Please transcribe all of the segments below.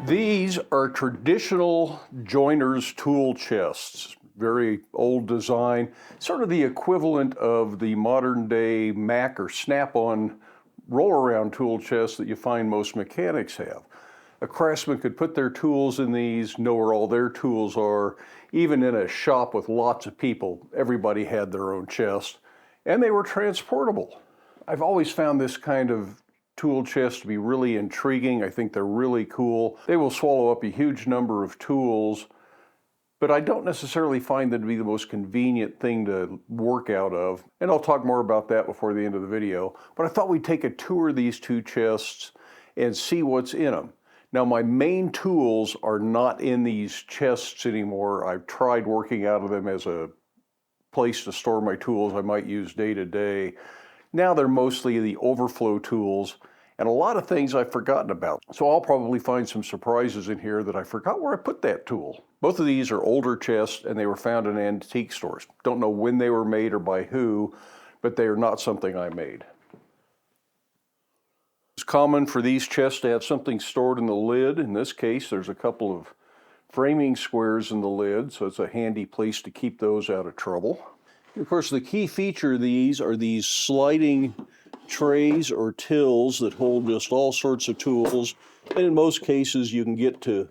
These are traditional joiner's tool chests, very old design, sort of the equivalent of the modern day Mac or Snap-on roll-around tool chests that you find most mechanics have. A craftsman could put their tools in these, know where all their tools are. Even in a shop with lots of people, everybody had their own chest, and they were transportable. I've always found this kind of tool chest to be really intriguing. I think they're really cool. They will swallow up a huge number of tools, but I don't necessarily find them to be the most convenient thing to work out of. And I'll talk more about that before the end of the video. But I thought we'd take a tour of these two chests and see what's in them. Now, my main tools are not in these chests anymore. I've tried working out of them as a place to store my tools I might use day to day. Now they're mostly the overflow tools and a lot of things I've forgotten about. So I'll probably find some surprises in here that I forgot where I put that tool. Both of these are older chests and they were found in antique stores. Don't know when they were made or by who, but they are not something I made. It's common for these chests to have something stored in the lid. In this case, there's a couple of framing squares in the lid, so it's a handy place to keep those out of trouble. Of course, the key feature of these are these sliding trays or tills that hold just all sorts of tools. And in most cases, you can get to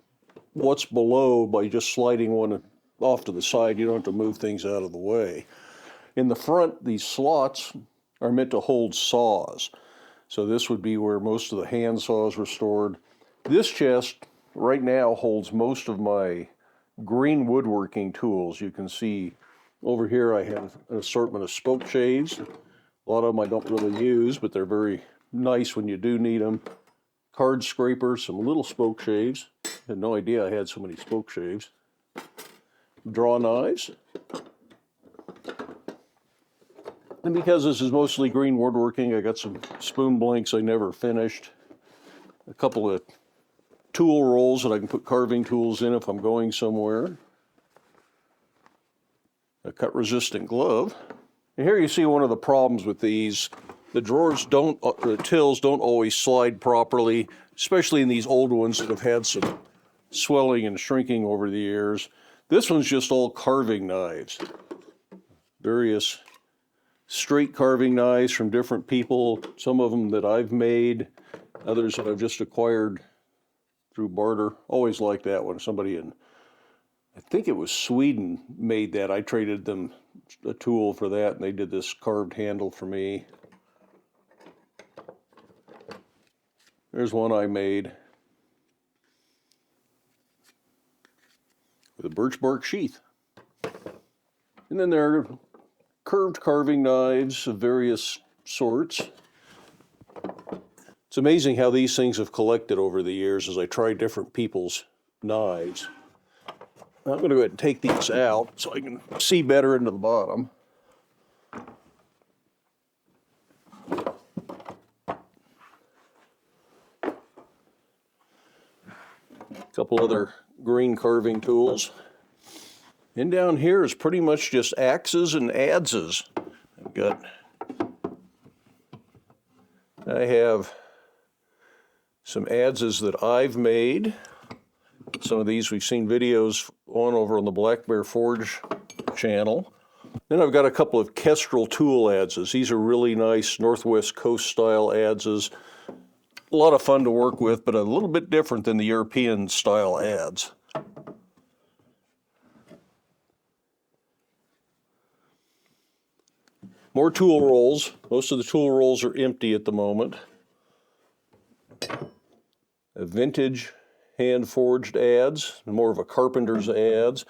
what's below by just sliding one off to the side. You don't have to move things out of the way. In the front, these slots are meant to hold saws. So this would be where most of the hand saws were stored. This chest right now holds most of my green woodworking tools. You can see over here I have an assortment of spoke shaves. A lot of them I don't really use, but they're very nice when you do need them. Card scrapers, some little spoke shaves. Had no idea I had so many spoke shaves. Draw knives. And because this is mostly green woodworking, I got some spoon blanks I never finished. A couple of tool rolls that I can put carving tools in if I'm going somewhere. A cut-resistant glove. And here you see one of the problems with these. The tills don't always slide properly, especially in these old ones that have had some swelling and shrinking over the years. This one's just all carving knives. Various straight carving knives from different people, some of them that I've made, others that I've just acquired through barter. Always like that one. Somebody in, I think it was Sweden, made that. I traded them a tool for that, and they did this carved handle for me. There's one I made with a birch bark sheath. And then there are curved carving knives of various sorts. It's amazing how these things have collected over the years as I try different people's knives. I'm going to go ahead and take these out so I can see better into the bottom. A couple other green carving tools. And down here is pretty much just axes and adzes. I have some adzes that I've made. Some of these we've seen videos on over on the Black Bear Forge channel. Then I've got a couple of Kestrel tool adzes. These are really nice Northwest Coast style adzes. A lot of fun to work with, but a little bit different than the European style adze. More tool rolls. Most of the tool rolls are empty at the moment. A vintage hand-forged adze, more of a carpenter's adze,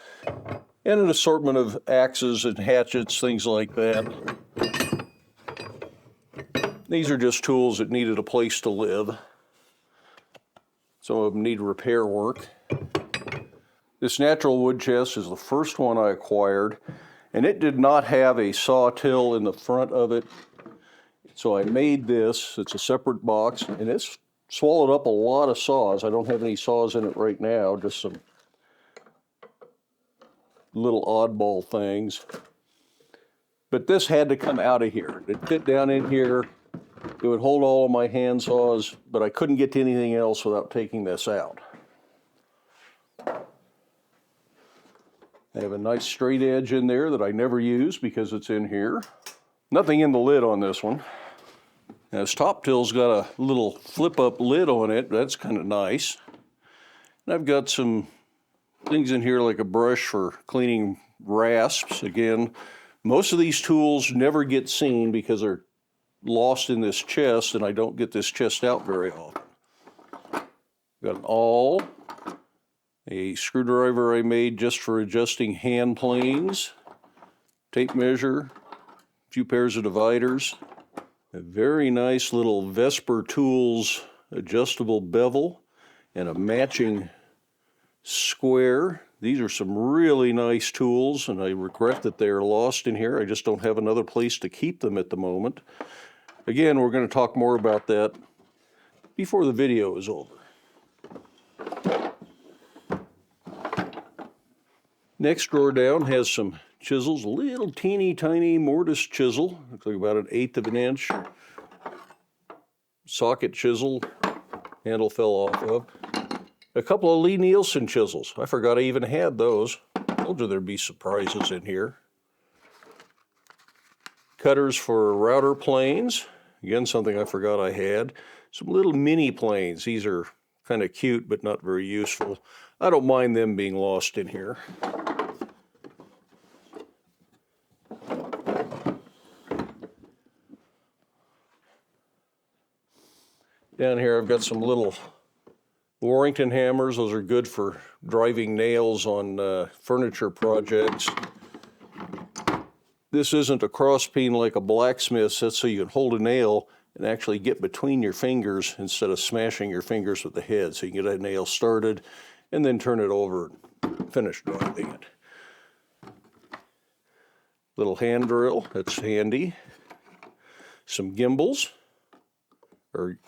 and an assortment of axes and hatchets, things like that. These are just tools that needed a place to live. Some of them need repair work. This natural wood chest is the first one I acquired, and it did not have a saw till in the front of it. So I made this. It's a separate box, and it's swallowed up a lot of saws. I don't have any saws in it right now, just some little oddball things. But this had to come out of here. It fit down in here. It would hold all of my hand saws, but I couldn't get to anything else without taking this out. I have a nice straight edge in there that I never use because it's in here. Nothing in the lid on this one. Now, this top till's got a little flip-up lid on it. That's kind of nice. And I've got some things in here like a brush for cleaning rasps. Again, most of these tools never get seen because they're lost in this chest, and I don't get this chest out very often. Got an awl, a screwdriver I made just for adjusting hand planes, tape measure, a few pairs of dividers, a very nice little Vesper Tools adjustable bevel, and a matching square. These are some really nice tools, and I regret that they are lost in here. I just don't have another place to keep them at the moment. Again, we're going to talk more about that before the video is over. Next drawer down has some chisels, a little teeny tiny mortise chisel, looks like about 1/8 of an inch. Socket chisel, handle fell off of. A couple of Lee Nielsen chisels. I forgot I even had those. Told you there'd be surprises in here. Cutters for router planes. Again, something I forgot I had. Some little mini planes. These are kind of cute, but not very useful. I don't mind them being lost in here. Down here I've got some little Warrington hammers. Those are good for driving nails on furniture projects. This isn't a cross peen like a blacksmith's. That's so you can hold a nail and actually get between your fingers instead of smashing your fingers with the head. So you can get a nail started and then turn it over and finish driving it. Little hand drill, that's handy. Some gimbals, or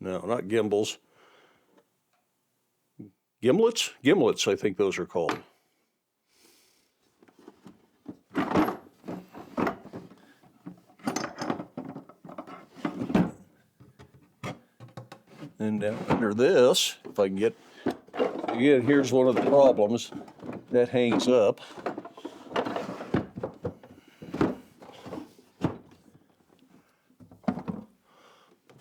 no, not gimbals. Gimlets? Gimlets, I think those are called. And down under this, if I can get, again, here's one of the problems. That hangs up.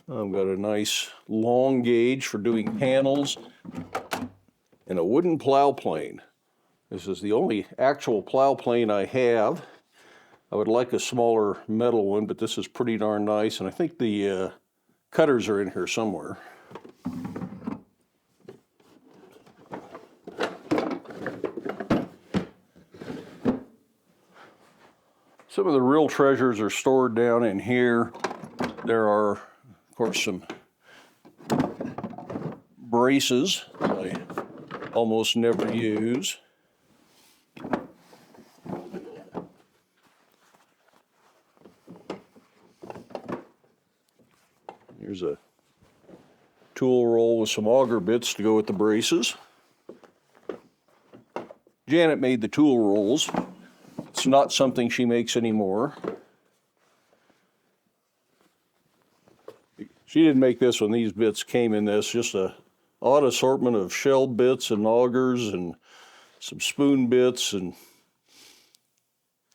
I've got a nice long gauge for doing panels and a wooden plow plane. This is the only actual plow plane I have. I would like a smaller metal one, but this is pretty darn nice, and I think the cutters are in here somewhere. Some of the real treasures are stored down in here. There are, of course, some braces that I almost never use. Here's a tool roll with some auger bits to go with the braces. Janet made the tool rolls. It's not something she makes anymore. She didn't make this one. These bits came in this, just a odd assortment of shell bits and augers and some spoon bits and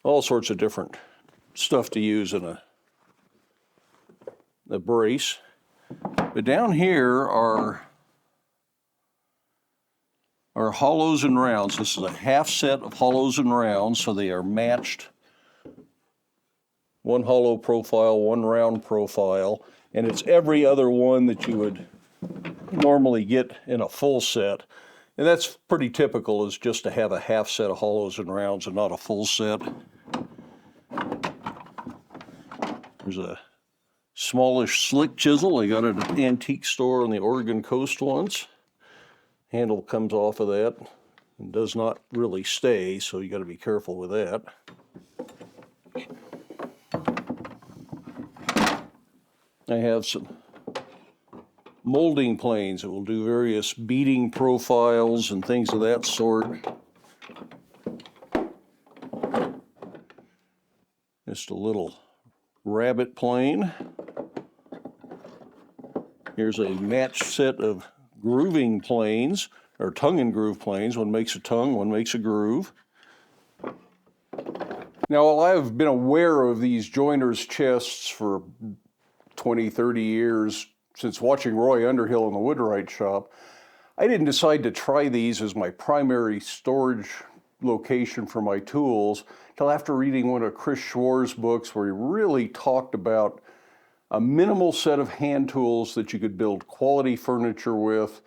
all sorts of different stuff to use in a brace. But down here are hollows and rounds. This is a half set of hollows and rounds, so they are matched. One hollow profile, one round profile, and it's every other one that you would normally get in a full set. And that's pretty typical, is just to have a half set of hollows and rounds and not a full set. There's a smallish slick chisel. I got it at an antique store on the Oregon coast once. Handle comes off of that and does not really stay, so you got to be careful with that. I have some molding planes that will do various beading profiles and things of that sort. Just a little rabbit plane. Here's a matched set of grooving planes. or tongue and groove planes. One makes a tongue, one makes a groove. Now, while I've been aware of these joiners' chests for 20, 30 years, since watching Roy Underhill in the Woodwright shop, I didn't decide to try these as my primary storage location for my tools till after reading one of Chris Schwartz's books where he really talked about a minimal set of hand tools that you could build quality furniture with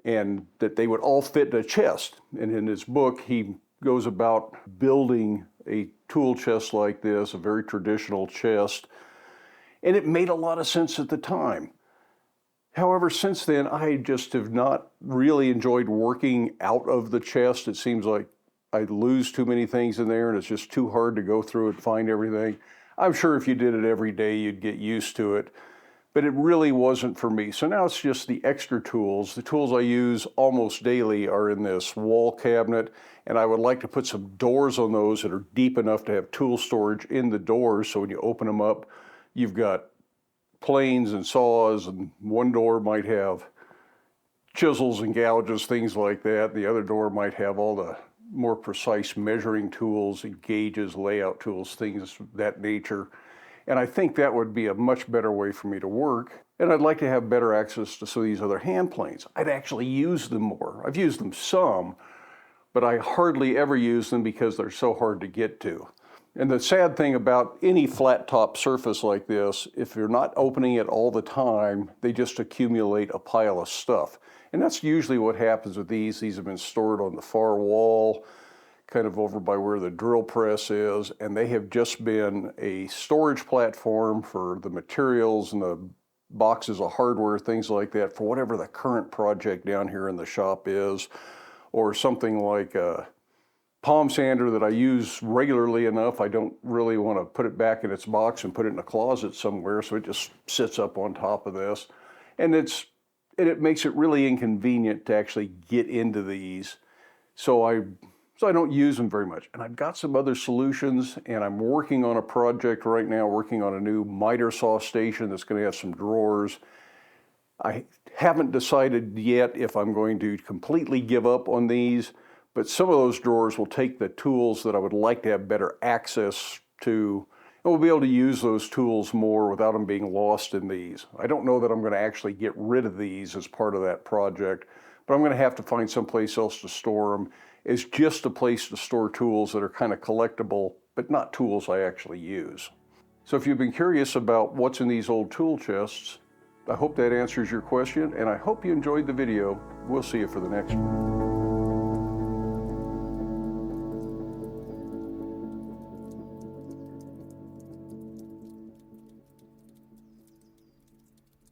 and that they would all fit in a chest. And in his book, he goes about building a tool chest like this, a very traditional chest, and it made a lot of sense at the time. However, since then, I just have not really enjoyed working out of the chest. It seems like I lose too many things in there and it's just too hard to go through and find everything. I'm sure if you did it every day, you'd get used to it, but it really wasn't for me. So now it's just the extra tools. The tools I use almost daily are in this wall cabinet, and I would like to put some doors on those that are deep enough to have tool storage in the doors, so when you open them up, you've got planes and saws, and one door might have chisels and gouges, things like that. The other door might have all the more precise measuring tools and gauges, layout tools, things of that nature. And I think that would be a much better way for me to work. And I'd like to have better access to some of these other hand planes. I'd actually use them more. I've used them some, but I hardly ever use them because they're so hard to get to. And the sad thing about any flat top surface like this, if you're not opening it all the time, they just accumulate a pile of stuff. And that's usually what happens with these. These have been stored on the far wall, kind of over by where the drill press is, and they have just been a storage platform for the materials and the boxes of hardware, things like that, for whatever the current project down here in the shop is, or something like a palm sander that I use regularly enough. I don't really want to put it back in its box and put it in a closet somewhere, so it just sits up on top of this. And it makes it really inconvenient to actually get into these. So I don't use them very much. And I've got some other solutions, and I'm working on a project right now, working on a new miter saw station that's going to have some drawers. I haven't decided yet if I'm going to completely give up on these, but some of those drawers will take the tools that I would like to have better access to, and we'll be able to use those tools more without them being lost in these. I don't know that I'm going to actually get rid of these as part of that project, but I'm going to have to find someplace else to store them. It's just a place to store tools that are kind of collectible, but not tools I actually use. So if you've been curious about what's in these old tool chests, I hope that answers your question, and I hope you enjoyed the video. We'll see you for the next one.